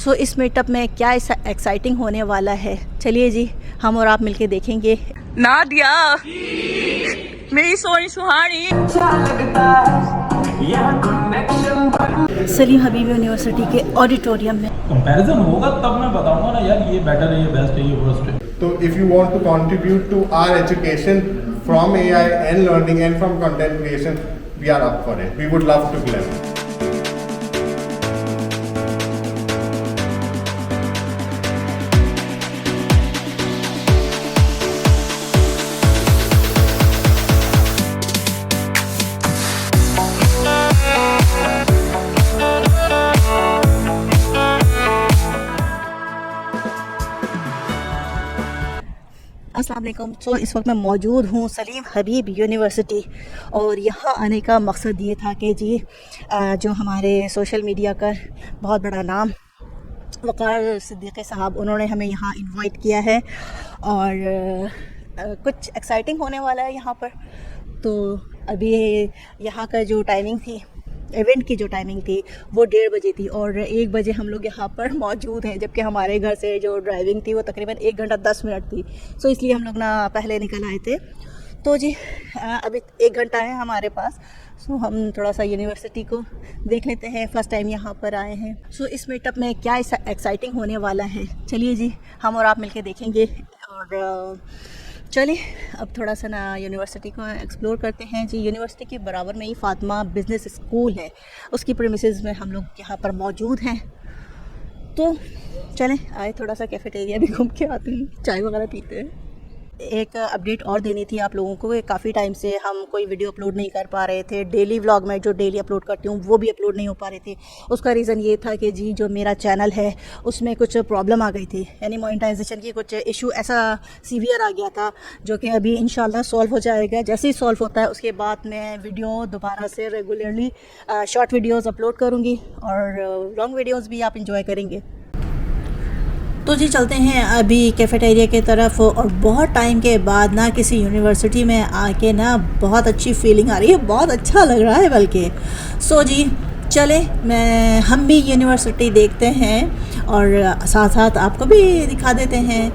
सो इस मीटअप में क्या एक्साइटिंग होने वाला है, चलिए जी हम और आप मिलके देखेंगे। नादिया मेरी सोनी सुहानी। सलीम हबीब यूनिवर्सिटी के ऑडिटोरियम में कंपैरिजन होगा तब मैं बताऊंगा ना यार ये बेटर है, ये बेस्ट है, ये वर्स्ट है। So if you want to contribute to our education from AI and learning and from content creation, we are up for it. We would love to collaborate. अस्सलाम वालेकुम। तो इस वक्त मैं मौजूद हूँ सलीम हबीब यूनिवर्सिटी और यहाँ आने का मकसद ये था कि जी जो हमारे सोशल मीडिया का बहुत बड़ा नाम वक़ार सिद्दीकी साहब, उन्होंने हमें यहाँ इनवाइट किया है और कुछ एक्साइटिंग होने वाला है यहाँ पर। तो अभी यहाँ का जो टाइमिंग थी, इवेंट की जो टाइमिंग थी वो 1:30 बजे थी और 1 बजे हम लोग यहाँ पर मौजूद हैं, जबकि हमारे घर से जो ड्राइविंग थी वो तकरीबन 1 घंटा 10 मिनट थी। सो इसलिए हम लोग ना पहले निकल आए थे। तो जी अभी 1 घंटा है हमारे पास। सो हम थोड़ा सा यूनिवर्सिटी को देख लेते हैं, फ़र्स्ट टाइम यहाँ पर आए हैं। सो इस मीटअप में क्या एक्साइटिंग होने वाला है, चलिए जी हम और आप मिलके देखेंगे। और चलिए अब थोड़ा सा ना यूनिवर्सिटी को एक्सप्लोर करते हैं जी। यूनिवर्सिटी के बराबर में ही फ़ातिमा बिज़नेस स्कूल है, उसकी प्रीमिसेस में हम लोग यहाँ पर मौजूद हैं। तो चलें आए थोड़ा सा कैफ़ेटेरिया भी घूम के आते हैं, चाय वगैरह पीते हैं। एक अपडेट और देनी थी आप लोगों को। काफ़ी टाइम से हम कोई वीडियो अपलोड नहीं कर पा रहे थे। डेली व्लॉग में जो डेली अपलोड करती हूँ वो भी अपलोड नहीं हो पा रहे थे। उसका रीज़न ये था कि जी जो मेरा चैनल है उसमें कुछ प्रॉब्लम आ गई थी, यानी मोनेटाइजेशन की कुछ इशू ऐसा सीवियर आ गया था, जो कि अभी इंशाल्लाह सॉल्व हो जाएगा। जैसे ही सॉल्व होता है उसके बाद मैं वीडियो दोबारा से रेगुलरली शॉर्ट वीडियोज़ अपलोड करूँगी और लॉन्ग वीडियोज़ भी आप इंजॉय करेंगे। तो जी चलते हैं अभी कैफ़ेटेरिया की तरफ। और बहुत टाइम के बाद ना किसी यूनिवर्सिटी में आके ना बहुत अच्छी फीलिंग आ रही है, बहुत अच्छा लग रहा है बल्कि। सो जी चले हम भी यूनिवर्सिटी देखते हैं और साथ साथ आपको भी दिखा देते हैं।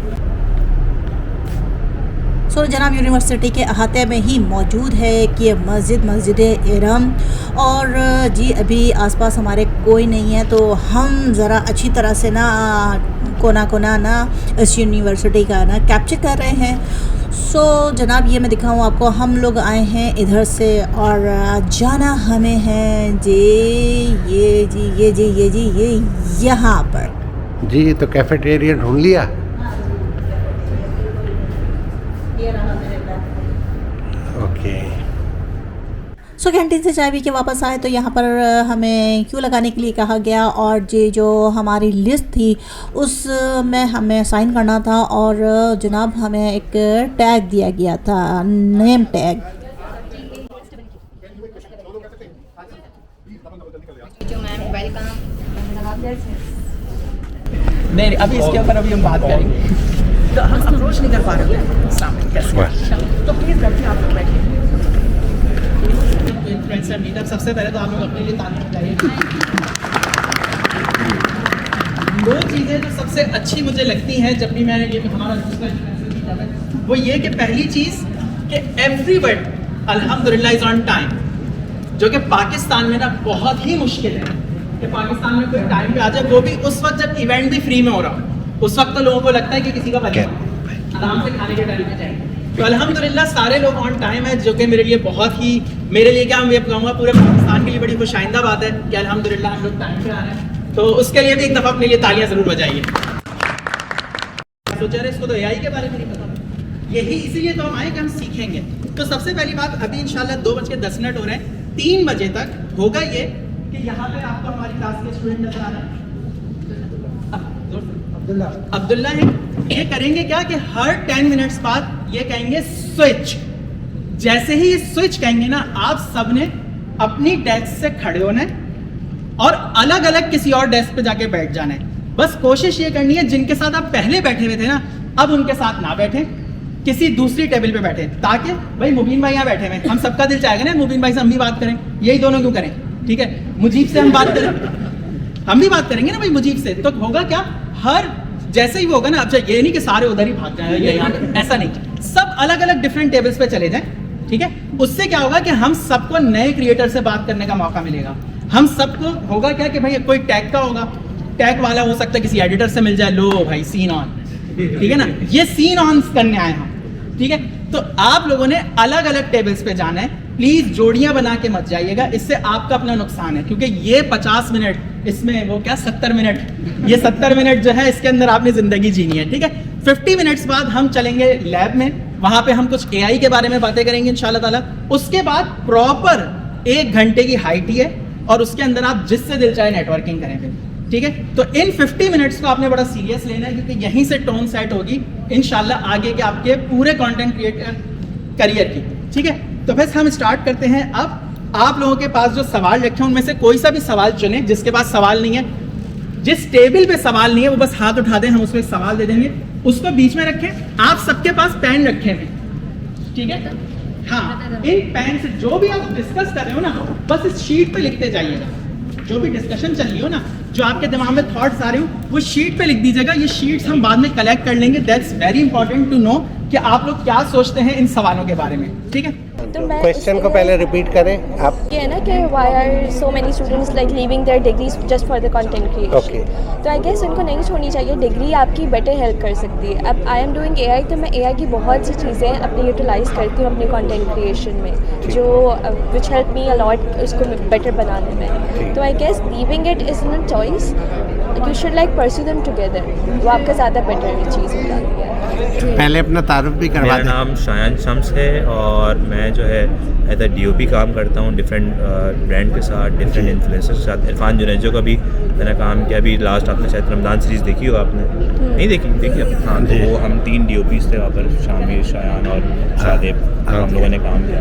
सो जनाब यूनिवर्सिटी के अहाते में ही मौजूद है कि मस्जिद इरम। और जी अभी आसपास हमारे कोई नहीं है, तो हम ज़रा अच्छी तरह से ना कोना ना इस यूनिवर्सिटी का ना कैप्चर कर रहे हैं। सो जनाब ये मैं दिखाऊं आपको, हम लोग आए हैं इधर से और जाना हमें है जी ये यहाँ पर जी। तो कैफेटेरिया ढूंढ लिया? ओके। सो कैंटीन से चाय पी के वापस आए तो यहाँ पर हमें क्यू लगाने के लिए कहा गया और जी जो हमारी लिस्ट थी उसमें हमें साइन करना था और जनाब हमें एक टैग दिया गया था, नेम टैग। नहीं अभी इसके ऊपर अभी हम बात करेंगे। तो हम अप्रोच नहीं कर पा रहे हैं सामने कैसे, तो प्लीज़ बैठिए, आप लोग बैठिए। इन्फ्लुएंसर मीटअप, सबसे पहले तो आप लोग अपने लिए ताली बजाइए। दो चीज़ें जो सबसे अच्छी मुझे लगती हैं जब भी मैं ये हमारा दूसरा इन्फ्लुएंसर मीटअप है, वो ये कि पहली चीज़ कि एवरीबडी अल्हम्दुलिल्लाह इज़ ऑन टाइम, जो कि पाकिस्तान में ना बहुत ही मुश्किल है कि पाकिस्तान में कोई टाइम पे आ जाए, वो भी उस वक्त जब इवेंट भी फ्री में हो रहा हो। उस वक्त तो लोगों को लगता है कि किसी का बर्थडे आराम से खाने के टाइम पे जाए। तो अल्हम्दुलिल्लाह सारे लोग ऑन टाइम है, जो कि मेरे लिए बहुत ही, मेरे लिए क्या मैं ये कहूँगा पूरे पाकिस्तान के लिए बड़ी खुशाइंदा बात है कि अल्हम्दुलिल्लाह हम लोग टाइम पे आ रहे हैं। तो उसके लिए भी एक दफ़ा अपने लिए तालियां ज़रूर बजाइए। सोचा रहे इसको तो एआई के बारे में नहीं पता, यही इसीलिए तो हम आए कि हम सीखेंगे। तो सबसे पहली बात, अभी इंशाल्लाह 2:10 हो रहे हैं, 3 बजे तक होगा ये कि यहाँ पे आपको हमारी क्लास के स्टूडेंट नजर आ रहे हैं, अब्दुल्ला है। ये करेंगे क्या कि हर 10 मिनट्स बाद ये कहेंगे स्विच। जैसे ही ये स्विच कहेंगे ना, आप सब ने अपनी डेस्क से खड़े होना है और अलग अलग किसी और डेस्क पे जाके बैठ जाना है। बस कोशिश ये करनी है जिनके साथ आप पहले बैठे हुए थे ना, अब उनके साथ ना बैठे, किसी दूसरी टेबल पे बैठे, ताकि भाई मुबीन भाई यहाँ बैठे हुए, हम सबका दिल चाहेगा ना मुबीन भाई से हम भी बात करें, यही दोनों क्यों करें, ठीक है, मुजीब से हम बात करें, हम भी बात करेंगे ना भाई मुजीब से, तो होगा क्या, हर जैसे ही वो होगा ना, अच्छा ये नहीं कि सारे उधर ही भाग जाए या यहाँ, ऐसा नहीं, सब अलग अलग डिफरेंट टेबल्स पे चले जाएं, ठीक है। उससे क्या होगा कि हम सबको नए क्रिएटर से बात करने का मौका मिलेगा। हम सबको होगा क्या कि भाई कोई टैग का होगा, टैग वाला हो सकता है किसी एडिटर से मिल जाए, लो भाई सीन ऑन, ठीक है ना, ये सीन ऑन करने आए हम, ठीक है। तो आप लोगों ने अलग अलग टेबल्स पे जाना है, प्लीज जोड़ियां बना के मत जाइएगा, इससे आपका अपना नुकसान है, क्योंकि ये 50 मिनट, इसमें वो क्या 70 मिनट, ये 70 मिनट जो है इसके अंदर आपने जिंदगी जीनी है, ठीक है। 50 मिनट्स बाद हम चलेंगे लैब में, वहां पे हम कुछ AI के बारे में बातें करेंगे इंशाल्लाह ताला। उसके बाद प्रॉपर 1 घंटे की हाइटी है और उसके अंदर आप जिससे दिल चाहे नेटवर्किंग करेंगे, ठीक है। तो इन 50 मिनट्स को आपने बड़ा सीरियस लेना है, क्योंकि यहीं से टोन सेट होगी इंशाल्लाह आगे के आपके पूरे कंटेंट क्रिएटर करियर की, ठीक है। तो बस हम स्टार्ट करते हैं। अब आप लोगों के पास जो सवाल रखे हैं उनमें से कोई सा भी सवाल चुने, जिसके पास सवाल नहीं है, जिस टेबल पे सवाल नहीं है वो बस हाथ उठा दें, हम उसको एक सवाल दे देंगे, उसको बीच में रखें। आप सबके पास पेन रखे हैं, ठीक है। हाँ, इन पेन से जो भी आप डिस्कस कर रहे हो ना, बस इस शीट पे लिखते जाइएगा। जो भी डिस्कशन चल रही हो ना, जो आपके दिमाग में थॉट्स आ रहे हो, वो शीट पे लिख दीजिएगा। ये शीट्स हम बाद में कलेक्ट कर लेंगे। That's very important to know कि आप लोग क्या सोचते हैं इन सवालों के बारे में, ठीक है। तो मैं क्वेश्चन को पहले रिपीट करें आप। ये है ना कि why are so many students like leaving their degrees just for the content creation. Okay, तो आई गेस उनको नहीं छोड़नी चाहिए, डिग्री आपकी बेटर हेल्प कर सकती है। अब आई एम डूइंग AI, तो मैं AI की बहुत सी चीज़ें अपनी यूटिलाइज करती हूँ अपने कंटेंट क्रिएशन में, जो विच हेल्प मी अलॉट उसको बेटर बनाने में। तो I guess leaving it is not choice, you should like pursue them together, वो आपका ज़्यादा बेटर चीज़ हो जाती है। पहले अपना तारुफ भी करवा मेरा दें। नाम शायान शम्स है और मैं जो है एज अ DOP काम करता हूँ डिफरेंट ब्रांड के साथ, डिफरेंट इन्फ्लुएंसर्स के साथ। इरफान जुनेजो का भी मैंने काम किया। अभी लास्ट आपने शायद रमज़ान सीरीज़ देखी हो आपने? नहीं देखी? देखी आप? हाँ, तो वो हम 3 DOPs थे वहाँ पर, शामिर, शायान और शादेब, हम लोगों ने काम किया।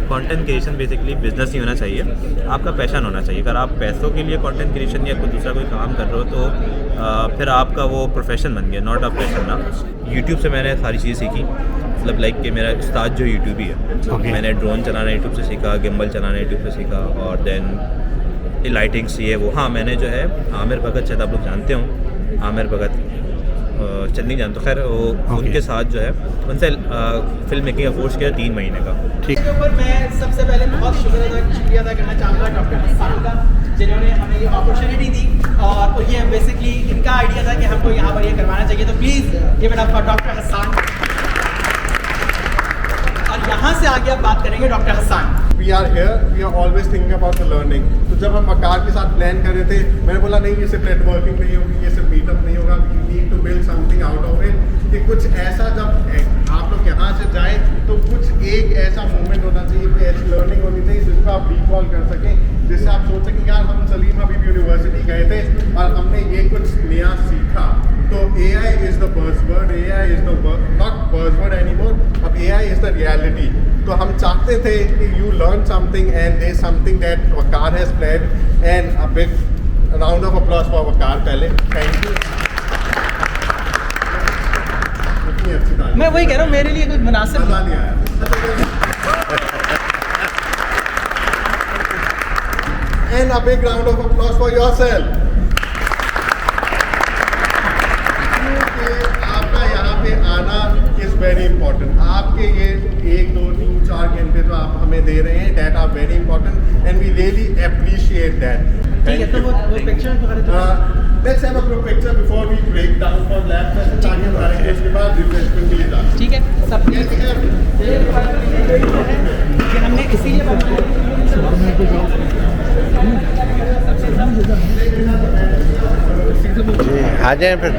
कंटेंट क्रिएशन बेसिकली बिजनेस नहीं होना चाहिए, आपका पैशन होना चाहिए। अगर आप पैसों के लिए कंटेंट क्रिएशन या कोई दूसरा कोई काम कर रहे हो तो फिर आपका वो प्रोफेशन बन गया, नॉट अ पैशन ना। यूट्यूब से मैंने सारी चीज़ें सीखी, मतलब लाइक कि मेरा उस्ताद जो यूट्यूब ही है। मैंने ड्रोन चलाना यूट्यूब से सीखा, गिम्बल चलाना यूट्यूब से सीखा, और देन लाइटिंग्स ये वो। हाँ, मैंने जो है आमिर भगत, शायद आप लोग जानते हो आमिर भगत, चंदी जानते हो, खैर वो उनके साथ जो है उनसे फिल्म मेकिंग का कोर्स किया 3 महीने का। ठीक। इसके ऊपर मैं सबसे पहले बहुत शुक्रिया अदा करना चाहूँगा डॉक्टर हसन का, जिन्होंने हमें ये अपॉर्चुनिटी दी। और ये बेसिकली इनका आइडिया था कि हमको यहाँ पर ये करवाना चाहिए, तो please give it up for doctor Hasan. और यहाँ से आगे अब बात करेंगे doctor Hasan. We are here, we are always thinking about the learning. तो जब हम वकार के साथ प्लान कर रहे थे, मैंने बोला नहीं ये सिर्फ नेटवर्किंग नहीं होगी, ये सिर्फ मीटअप नहीं होगा, we need to build something out of it। कि कुछ ऐसा जब आप लोग यहाँ से जाएं तो कुछ एक ऐसा मोमेंट होना चाहिए, कोई ऐसी लर्निंग होनी चाहिए जिसको आप रिकॉल कर सकें, जिससे आप सोच सकें यार हम सलीम हबीब यूनिवर्सिटी गए थे और हमने ये कुछ नया सीखा। तो AI is the buzzword, AI is the not buzzword anymore, अब AI is the reality। तो हम चाहते थे कि you learn something and there's something that Waqar has planned, and a big round of applause for Waqar पहले, thank you। इतनी अच्छी तारीफ। मैं वही कह रहा हूँ, मेरे लिए कोई मुनासिब मज़ा नहीं आया। And a big round of applause for yourself। आपका यहाँ पे आना इज वेरी इंपॉर्टेंट। आपके ये 1, 2, 3, 4 घंटे जो आप हमें दे रहे हैं, that are very important and we really appreciate that. ठीक है, तो वो picture let's have a group picture before we break down for lab session, ताकि हमारे उसके बाद रिफ्रेशमेंट के लिए जा सकें। ठीक है, सब ये हमने इसीलिए आ जाए फिर।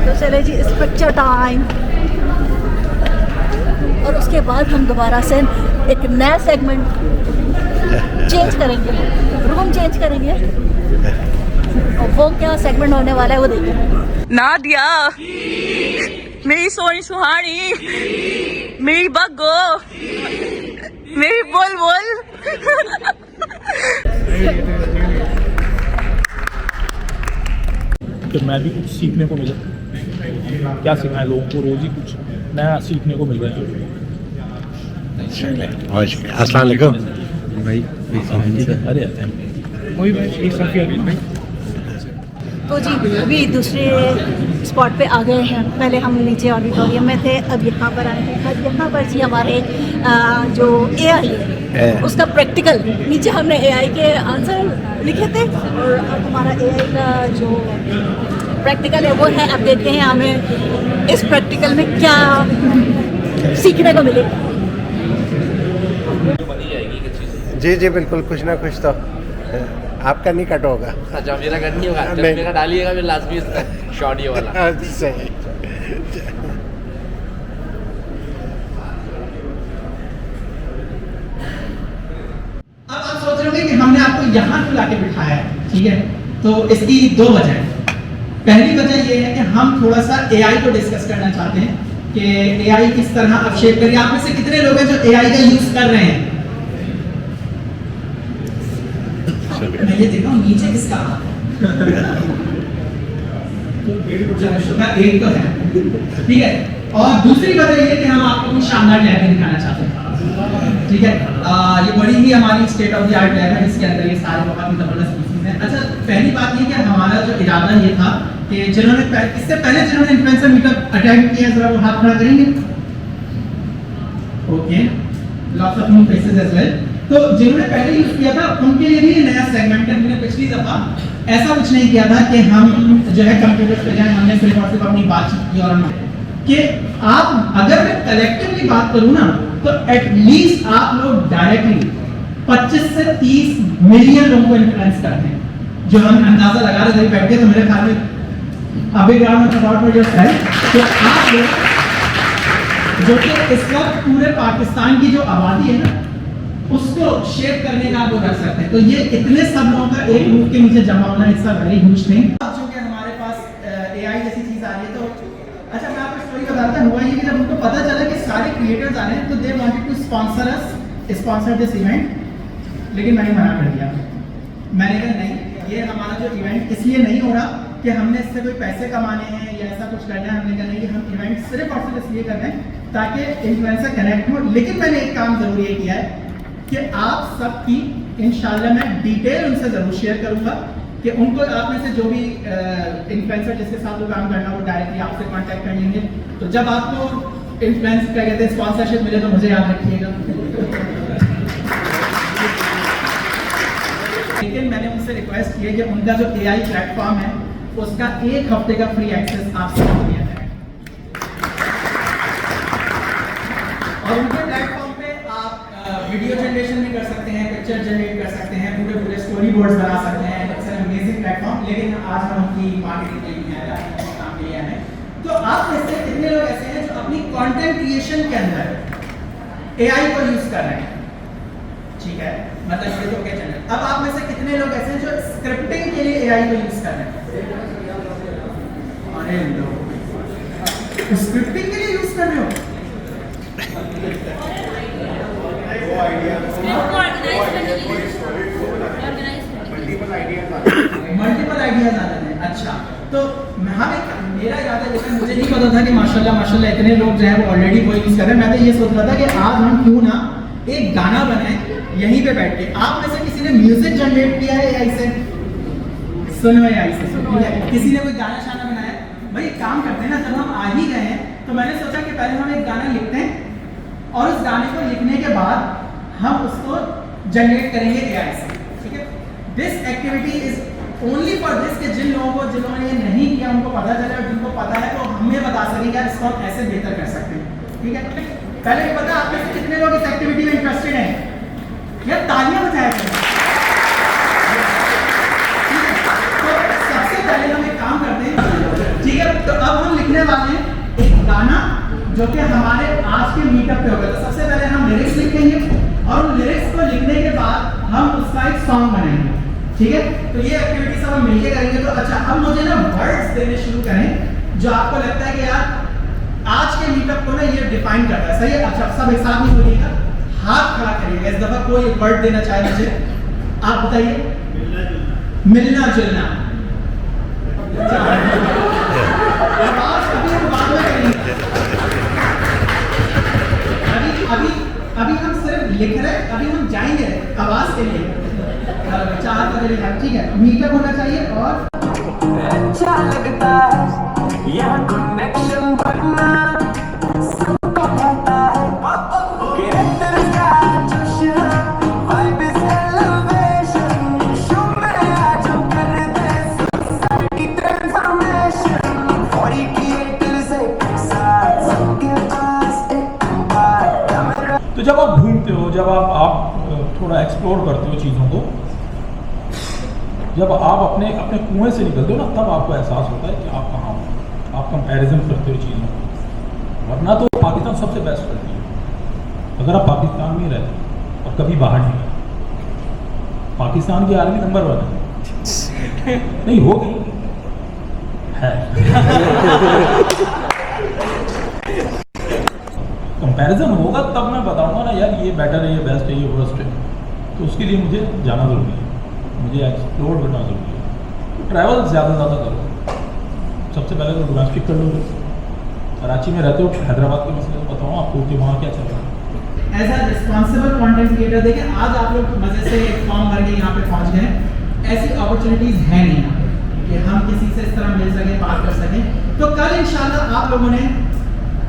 तो चले जी, इस पिक्चर टाइम। और उसके बाद हम दोबारा से एक नया सेगमेंट चेंज करेंगे, रूम चेंज करेंगे, और वो क्या सेगमेंट होने वाला है वो देखिए। नादिया मेरी सोनी सुहानी, मेरी बग्गो, मेरी बोल बोल। कि मैं भी कुछ सीखने को मिले, क्या सिखाएं लोगों को, रोज़ ही कुछ नया सीखने को मिल रहा है। अस्सलाम वालेकुम भाई अरे वही भाई एक सेल्फी अभी भाई। तो जी अभी दूसरे स्पॉट पे आ गए हैं। पहले हम नीचे ऑडिटोरियम में थे, अब यहाँ पर आए हैं। अब यहाँ पर जी हमारे जो AI है उसका प्रैक्टिकल, नीचे हमने AI के आंसर लिखे थे और अब हमारा AI का जो प्रैक्टिकल है वो है। अब देखते हैं हमें इस प्रैक्टिकल में क्या सीखने को मिलेगा। जी जी बिल्कुल, कुछ ना कुछ तो आपका नहीं कट होगा। अच्छा मेरा कट नहीं होगा, जब नहीं। मेरा डालिएगा फिर लास्ट में शॉर्ट ये वाला। सही। अब आप सोच रहे होंगे कि हमने आपको यहाँ क्यों लाके बिठाया है, ठीक है? तो इसकी दो वजह हैं। पहली वजह ये है कि हम थोड़ा सा AI को डिस्कस करना चाहते हैं कि AI किस तरह अपशेप करिए। आप में से कितने लोग हैं जो AI का यूज कर रहे हैं? मैं ये देख रहा हूँ नीचे किसका एक तो है, ठीक है। और दूसरी वजह ये कि हम आपको कुछ शानदार लैब दिखाना चाहते हैं, ठीक है। ये बड़ी ही हमारी state of the art lab है जिसके अंदर ये सारे बहुत ही जबरदस्त पीसेस हैं। अच्छा, पहली बात ये कि हमारा जो इरादा ये था कि जिन्होंने इससे पहले जिन्होंने इन्फ्लुएंसर मीटअप अटेंड किया है जरा वो हाथ खड़ा करेंगे। Okay, lots of new faces as well. तो जिन्होंने पहले यूज किया था उनके लिए भी ये नया सेगमेंट है। हमने पिछली दफा ऐसा कुछ नहीं किया था कि हम जो है कंप्यूटर पे जाएं, हमने सिर्फ और सिर्फ अपनी बातचीत की और हम कि आप अगर मैं कलेक्टिवली बात करूं ना तो एटलीस्ट आप लोग डायरेक्टली 25 से 30 मिलियन लोगों को इन्फ्लुएंस करते हैं। जो हम अंदाजा लगा रहे थे बैठ के, तो मेरे ख्याल में अभी ग्राउंड में अबाउट योर सेल्फ, तो आप लोग जो कि इस वक्त पूरे पाकिस्तान की जो आबादी है ना उसको शेप करने का आप वो कर सकते हैं। तो ये इतने सब लोगों का एक रूप के नीचे जमा होना it's a very huge thing. जो कि हमारे पास AI जैसी चीज आ रही है, तो अच्छा मैं आपको स्टोरी बताता हूँ। हुआ ये कि जब उनको पता चला कि सारे क्रिएटर्स आ रहे हैं तो they wanted to sponsor us, sponsor this event, लेकिन मैंने मना कर दिया। मैंने कहा नहीं, ये हमारा जो इवेंट इसलिए नहीं हो रहा कि हमने इससे कोई पैसे कमाने हैं या ऐसा कुछ करना है। हमने कहा नहीं, हम इवेंट सिर्फ और सिर्फ इसलिए कर रहे हैं ताकि इन्फ्लुएंसर कनेक्ट हो। लेकिन मैंने एक काम जरूर ये किया है कि आप सबकी इंशाल्लाह मैं डिटेल उनसे जरूर शेयर करूंगा कि उनको आप में से जो भी इन्फ्लुएंसर जिसके साथ वो काम करना वो डायरेक्टली आपसे कांटेक्ट कर लेंगे। तो जब आपको इन्फ्लुएंस क्या कहते हैं स्पॉन्सरशिप मिले तो मुझे याद रखिएगा। लेकिन मैंने उनसे रिक्वेस्ट की है कि उनका जो AI प्लेटफॉर्म है उसका 1 हफ्ते का फ्री एक्सेस आप सबको दिया जाए। और उनके प्लेटफॉर्म पे आप वीडियो जनरेशन भी कर सकते हैं, पिक्चर जनरेट कर सकते हैं, पूरे पूरे स्टोरी बोर्ड्स बना सकते हैं। It's an amazing platform. लेकिन आज हम उनकी मार्केटिंग के लिए आए हैं, काम के लिए आए हैं। तो आप में से कितने लोग ऐसे हैं जो अपनी कंटेंट क्रिएशन के अंदर AI को यूज कर रहे हैं? ठीक है, मतलब ये तो क्या चल रहा है। अब आप में से कितने लोग ऐसे हैं जो स्क्रिप्टिंग के लिए AI को यूज कर रहे हैं? अरे लोग स्क्रिप्टिंग के लिए यूज कर रहे हो? मल्टीपल आइडियाज आ रहे हैं। अच्छा, तो मेरा इरादा ये था, मुझे नहीं पता था कि माशाल्लाह इतने लोग जो है वो ऑलरेडी वो यूज कर रहे हैं। मैं तो ये सोच रहा था कि आज हम क्यों ना एक गाना बनाए यहीं पे बैठ के। आप में से किसी ने म्यूजिक जनरेट किया है AI से? सुनो AI से, किसी ने कोई गाना शाना बनाया? भाई काम करते हैं ना, जब हम आ ही गए हैं तो मैंने सोचा कि पहले हम एक गाना लिखते हैं और उस गाने को लिखने के बाद हम उसको जनरेट करेंगे AI से, ठीक है। This activity is only for this कि जिन्होंने ये नहीं किया उनको पता चले, और जिनको पता है तो हमें बता सकेंगे इसको हम ऐसे बेहतर कर सकते हैं, ठीक है। पहले ये पता आप में से कितने लोग इस एक्टिविटी में इंटरेस्टेड हैं? यार तालियां बजाया करें। तो सबसे पहले हम एक काम करते हैं, ठीक है। तो अब हम लिखने वाले हैं एक गाना जो कि हमारे आज के मीटअप पे होगा। तो सबसे पहले हम लिरिक्स लिखेंगे और उन लिरिक्स को लिखने के बाद हम उसका एक सॉन्ग बनाएंगे, ठीक है। तो ये एक्टिविटी सब हम मिलके करेंगे। तो अच्छा, अब मुझे ना वर्ड्स देने शुरू करें जो आपको लगता है कि यार आज के मीटअप को ना ये डिफाइन करता है, सही है। अच्छा, सब एक साथ नहीं बोलिएगा, हाथ खड़ा करिएगा। इस दफा कोई एक वर्ड देना चाहे मुझे, आप बताइए। मिलना जुलना। अभी हम सिर्फ लिख रहे हैं, अभी हम जाएंगे आवाज के लिए। चाहत अगर है, ठीक है, मीटअप होना चाहिए और अच्छा लगता है यह कनेक्शन बनना सबको पता है कैरेक्टर का जोश वाइब इज एलिवेशन शो में आज कर दे सोसाइटी ट्रांसफॉर्मेशन 40 क्रिएटर्स एक साथ सबके पास एक बात। तो जब आप घूमते हो, जब आप थोड़ा एक्सप्लोर करते हो चीज़ों को, जब आप अपने कुएं से निकलते हो ना, तब आपको एहसास होता है कि आप कहाँ हो। आप कंपैरिजन करते हो चीज़ों को, वरना तो पाकिस्तान सबसे बेस्ट करती है। अगर आप पाकिस्तान में रहते और कभी बाहर नहीं गए, पाकिस्तान की आर्मी नंबर 1 है। नहीं होगी है कंपैरिजन होगा तब मैं बताऊंगा ना यार ये बेटर है, ये बेस्ट है, ये वर्स्ट है। तो उसके लिए मुझे जाना ज़रूरी है, मुझे एक्सप्लोर करना ज़रूरी है। ट्रैवल ज़्यादा से ज़्यादा करो। सबसे पहले तो डोमेस्टिक कर लो। कराची में रहते हो, हैदराबाद के मसले तो बताओ आपको कि वहाँ क्या चल रहा है। As a responsible content creator देखिए, आज आप लोग मजे से फॉर्म भर के यहाँ पे पहुँच गए। ऐसी अपॉर्चुनिटीज़ है नहीं यहाँ पे कि हम किसी से इस तरह मिल सकें, बात कर सकें। तो कल इंशाल्लाह आप लोगों ने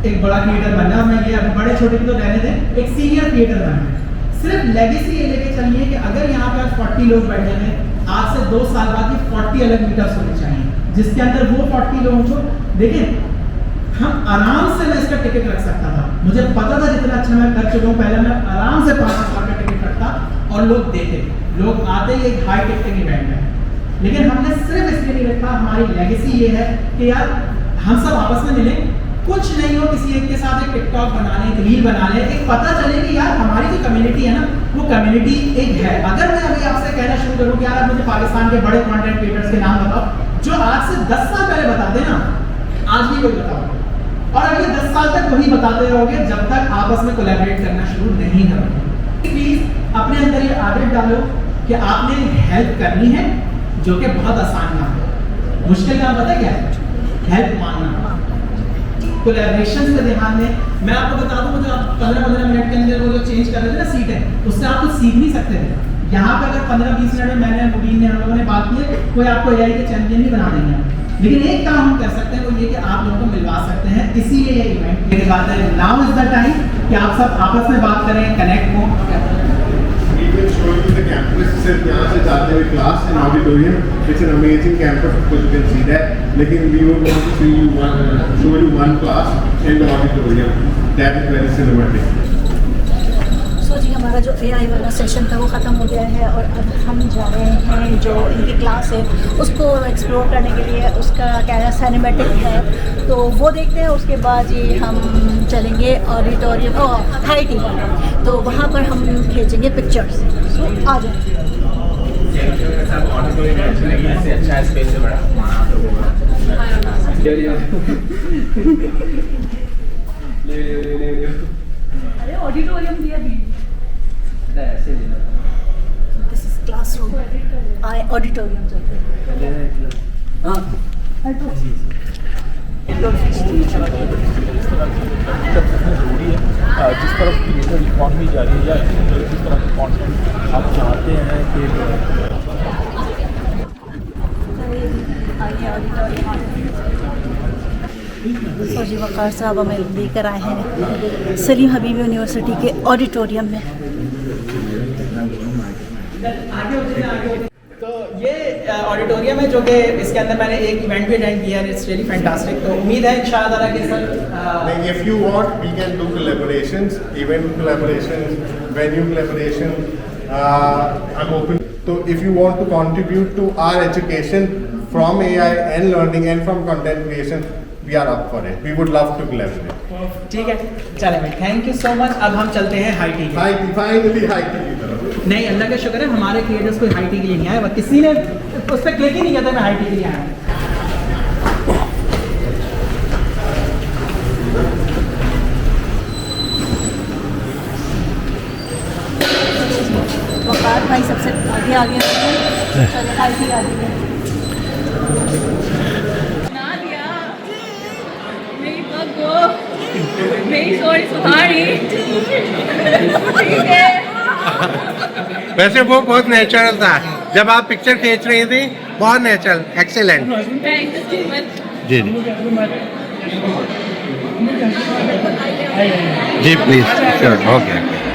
एक बड़ा क्रिएटर बनना है। मैं ये अभी बड़े छोटे भी तो रहने दें, एक सीनियर क्रिएटर बनना है। सिर्फ लेगेसी ये लेके चलिए कि अगर यहाँ पे आज 40 लोग बैठे हैं, आज से 2 साल बाद ये 40 अलग मीटर्स होने चाहिए, जिसके अंदर वो 40 लोगों को देखिए। हम आराम से मैं इसका टिकट रख सकता था, मुझे पता था जितना अच्छा मैं कर चुका हूँ। पहले मैं आराम से 5,000 का टिकट रखता और लोग देते, लोग आते ही एक हाई टिकटिंग इवेंट है। लेकिन हमने सिर्फ इसके लिए रखा, हमारी लेगेसी ये है कि यार हम सब आपस में मिलें, कुछ नहीं हो किसी एक के साथ एक टिकटॉक बना लें, एक रील बना लें, एक पता चले कि यार हमारी जो कम्युनिटी है ना, वो कम्युनिटी एक है। अगर मैं अभी आपसे कहना शुरू करूं कि यार आप मुझे पाकिस्तान के बड़े कंटेंट क्रिएटर्स के नाम बताओ, जो आज से 10 साल पहले बताते ना, आज भी कोई बताओ, और अगले 10 साल तक वही बताते रहोगे जब तक आपस में कोलैबोरेट करना शुरू नहीं करोगे। प्लीज अपने अंदर ये आदत डालो कि आपने हेल्प करनी है, जो कि बहुत आसान काम है। मुश्किल काम पता क्या है? हेल्प मांगना। कोलैबोरेशन के ध्यान में मैं आपको बता दूं, जो आप 15-15 मिनट के अंदर वो जो चेंज कर रहे थे ना सीट है, उससे आप कुछ सीख नहीं सकते थे। यहाँ पे अगर 15-20 मिनट में मैंने मुबीन ने हम लोगों ने बात की है, कोई आपको एआई के चैंपियन नहीं बना देंगे। लेकिन एक काम हम कर सकते हैं, वो ये कि आप लोगों को मिलवा सकते हैं। इसीलिए ये इवेंट मेरी बात है, नाउ इज द टाइम कि आप सब आपस में बात करें, कनेक्ट हो। The campus सिर्फ यहाँ से जाते हुए class and auditorium, it's an amazing campus, of course you can see that. लेकिन we would want to show you one class in the auditorium that is very cinematic. So जी हमारा जो AI वाला सेशन था वो ख़त्म हो गया है और अब हम जा रहे हैं जो इनकी क्लास है उसको एक्सप्लोर करने के लिए। उसका क्या सिनेमैटिक है तो वो देखते हैं। उसके बाद जी हम चलेंगे ऑडिटोरियम हाई टी, तो वहाँ पर हम खींचेंगे पिक्चर्स। सो आ जाए। अरे ऑडिटोरियम दिया भी, दिस इज क्लासरूम, आए ऑडिटोरियम चलते हैं। ज़रूरी है जिस तरफ क्रिएटर इकॉनमी जा रही है या जिस तरह की कॉन्टेंट आप चाहते हैं कि सो जी वक़ार साहब हमें लेकर आए हैं सलीम हबीब यूनिवर्सिटी के ऑडिटोरियम में। तो ये ऑडिटोरियम है जो कि इसके अंदर मैंने एक इवेंट भी अटेंड किया है, इट्स रियली फैंटास्टिक। तो उम्मीद है इंशाअल्लाह ताला कि sir If you want, we can do collaborations, event collaborations, venue collaboration. I'm open. So if you want to contribute to our education from AI and learning and from content creation, we are up for it. We would love to collaborate. ठीक है, चले भाई, thank you so much. अब हम चलते हैं high tea. Finally, high tea की तरफ। नहीं, अल्लाह का शुक्र है हमारे क्रिएटर्स कोई हाई टी के लिए नहीं आया, किसी ने उस पर क्लिक ही नहीं किया था मैं हाई टी के लिए आया हूँ। वक़ार भाई सबसे आगे आ गए, चले हाई टी आ गई। मेरी बग्गो, मेरी सोनी सुहानी, ठीक है। वैसे वो बहुत नेचुरल था, जब आप पिक्चर खींच रही थी बहुत natural, excellent. Thank you so much. जी जी प्लीज, श्योर, ओके।